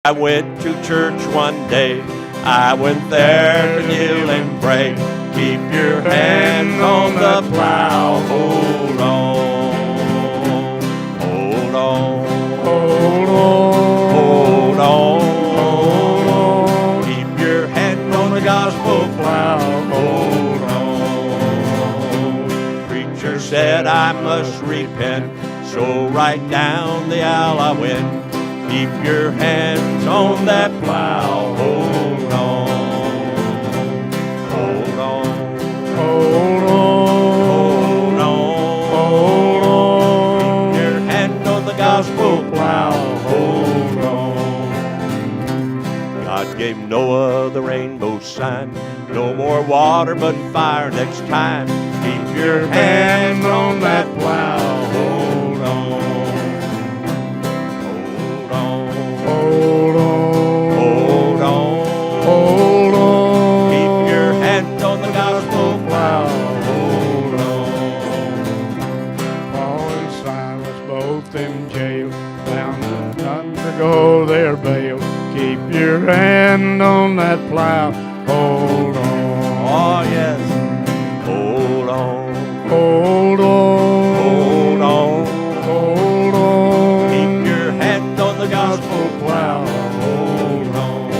I went to church one day. I went there to kneel and pray. Keep your hands on the plow. Hold on. Hold on. Hold on. Hold on. Hold on. Keep your hand on the gospel plow. Hold on. Preacher said I must repent, so right down the aisle I went. Keep your hands on that plow. Hold on. Hold on. Hold on. Hold on. Hold on. Keep your hand on the gospel plow. Hold on. God gave Noah the rainbow sign. No more water but fire next time. Keep your hands on that plow. Hold on. Hold on. Hold on. Hold on. Keep your hand on the gospel plow. Hold on. Paul and Silas both in jail, bound and nothing to go their bail. Keep your hand on that plow. Hold on. Oh, yes. Hold on. Hold on. Hold on. Hold on. Keep your hand on the gospel plow. Hold on.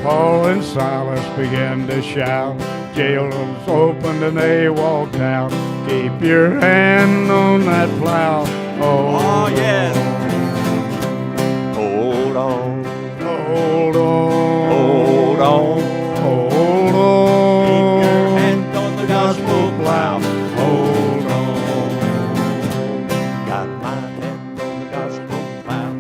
Paul and Silas began to shout. Jail was opened and they walked out. Keep your hand on that plow. Oh, yes. Hold on. Hold on. Hold on. Hold on. Keep your hand on the gospel plow. Hold on. Got my hand on the gospel plow.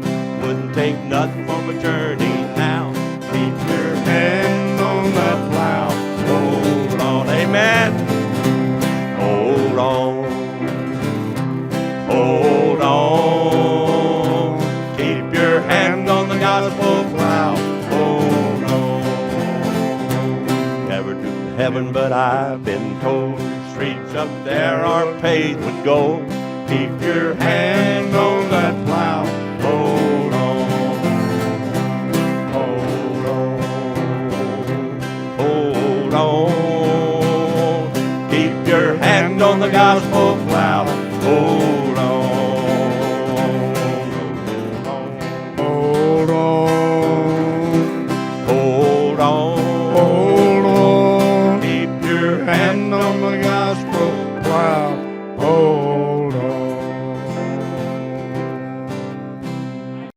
Wouldn't take nothing from a journey now. Keep your hand on that plow. Hold on. Amen. Hold on. Hold on. Keep your hand on the gospel plow. Hold on. Never to heaven, but I've been told streets up there are paved with gold. Keep your hand on that plow.